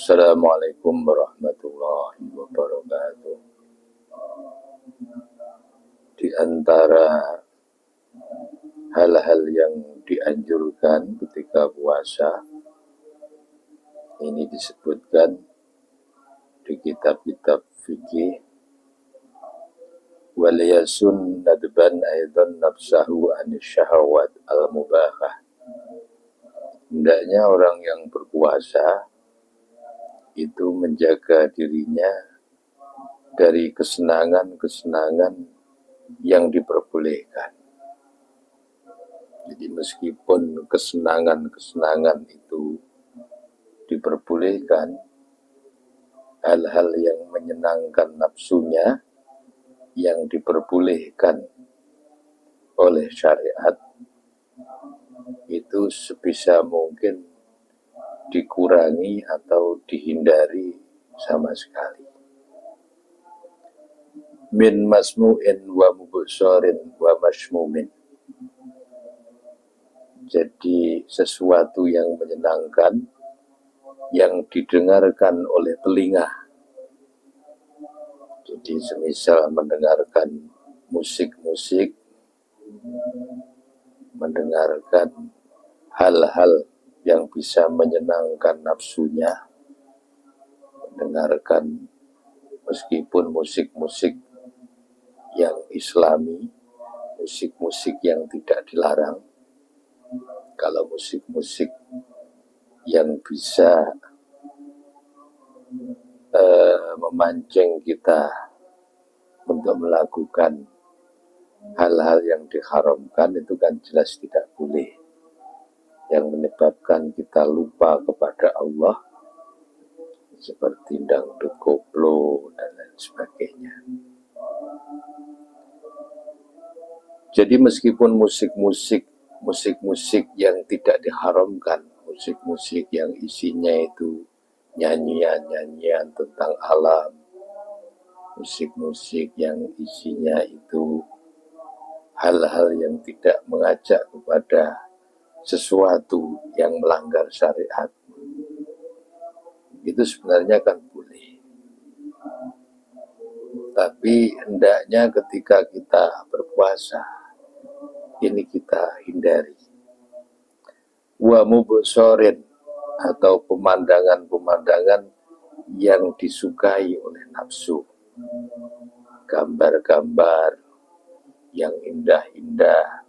Assalamualaikum warahmatullahi wabarakatuh. Di antara hal-hal yang dianjurkan ketika puasa, ini disebutkan di kitab-kitab fikih, wal yasun nadban aidan nafsahu anisyahawat al-mubahah. Hendaknya orang yang berpuasa itu menjaga dirinya dari kesenangan-kesenangan yang diperbolehkan. Jadi meskipun kesenangan-kesenangan itu diperbolehkan, hal-hal yang menyenangkan nafsunya yang diperbolehkan oleh syariat itu sebisa mungkin dikurangi atau dihindari sama sekali. Min masmu'in wa mubsorin wa mashmumin. Jadi sesuatu yang menyenangkan yang didengarkan oleh telinga. Jadi semisal mendengarkan musik-musik, mendengarkan hal-hal yang bisa menyenangkan nafsunya, mendengarkan meskipun musik-musik yang islami, musik-musik yang tidak dilarang. Kalau musik-musik yang bisa memancing kita untuk melakukan hal-hal yang diharamkan, itu kan jelas tidak boleh, yang menyebabkan kita lupa kepada Allah, seperti dangdut koplo dan lain sebagainya. Jadi meskipun musik-musik yang tidak diharamkan, musik-musik yang isinya itu nyanyian-nyanyian tentang alam, musik-musik yang isinya itu hal-hal yang tidak mengajak kepada sesuatu yang melanggar syariat, itu sebenarnya kan boleh. Tapi hendaknya ketika kita berpuasa, ini kita hindari. Wa mubsorin, atau pemandangan-pemandangan yang disukai oleh nafsu, gambar-gambar yang indah-indah,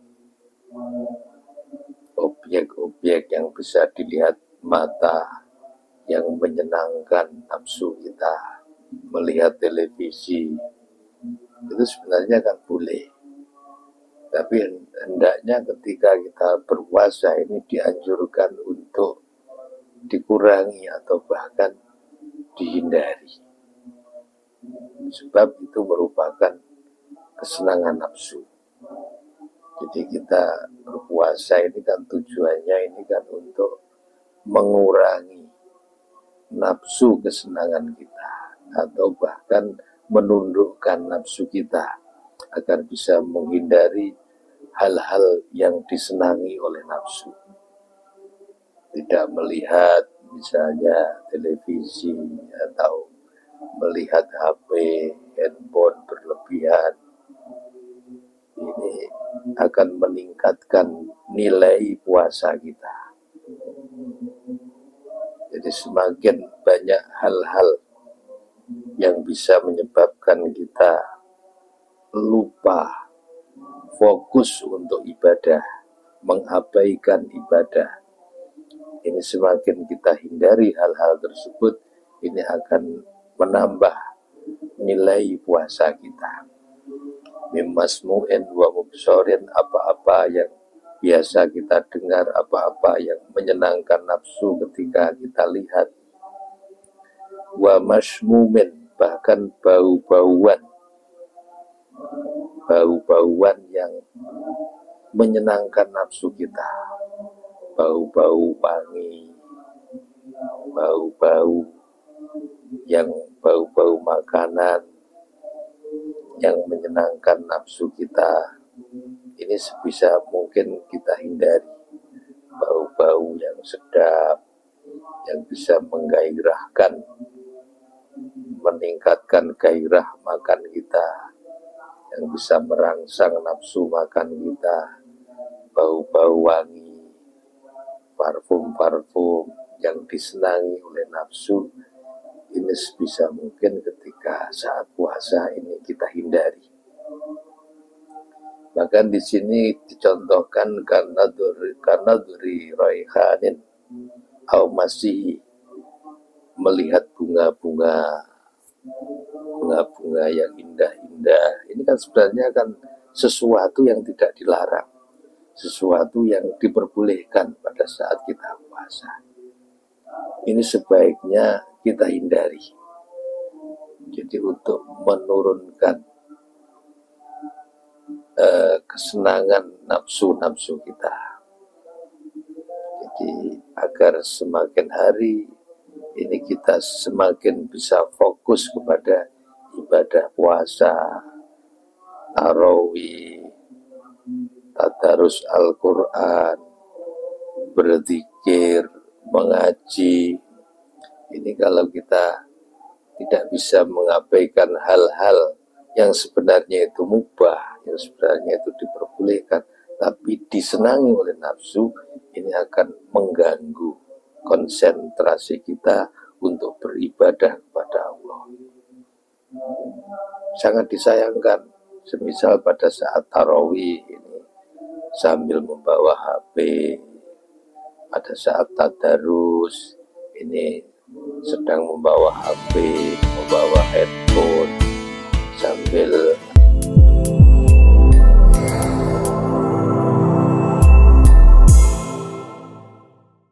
objek-objek yang bisa dilihat mata, yang menyenangkan nafsu kita, melihat televisi, itu sebenarnya kan boleh. Tapi hendaknya ketika kita berpuasa ini dianjurkan untuk dikurangi atau bahkan dihindari. Sebab itu merupakan kesenangan nafsu. Jadi kita berpuasa ini kan tujuannya ini kan untuk mengurangi nafsu kesenangan kita, atau bahkan menundukkan nafsu kita agar bisa menghindari hal-hal yang disenangi oleh nafsu. Tidak melihat misalnya televisi atau melihat HP, handphone berlebihan. Ini akan meningkatkan nilai puasa kita. Jadi semakin banyak hal-hal yang bisa menyebabkan kita lupa fokus untuk ibadah, mengabaikan ibadah, ini semakin kita hindari hal-hal tersebut, ini akan menambah nilai puasa kita. Mimasmu'in wa mubsorin, apa-apa yang biasa kita dengar, apa-apa yang menyenangkan nafsu ketika kita lihat. Wa mashmumin, bahkan bau-bauan yang menyenangkan nafsu kita, bau-bau wangi, bau-bau makanan yang menyenangkan nafsu kita, ini sebisa mungkin kita hindari. Bau-bau yang sedap, yang bisa menggairahkan, meningkatkan gairah makan kita, yang bisa merangsang nafsu makan kita, bau-bau wangi, parfum-parfum yang disenangi oleh nafsu, ini sebisa mungkin ketika saat puasa ini kita hindari. Bahkan di sini dicontohkan karena duri raihanin, atau masih melihat bunga-bunga yang indah-indah. Ini kan sebenarnya kan sesuatu yang tidak dilarang, sesuatu yang diperbolehkan pada saat kita puasa. Ini sebaiknya kita hindari. Jadi untuk menurunkan kesenangan nafsu-nafsu kita. Jadi agar semakin hari ini kita semakin bisa fokus kepada ibadah puasa, tarawih, tadarus Al-Quran, berzikir, mengaji. Ini kalau kita tidak bisa mengabaikan hal-hal yang sebenarnya itu mubah, yang sebenarnya itu diperbolehkan, tapi disenangi oleh nafsu, ini akan mengganggu konsentrasi kita untuk beribadah kepada Allah. Sangat disayangkan, semisal pada saat tarawih ini sambil membawa HP, pada saat tadarus ini sedang membawa HP, membawa headphone, sambil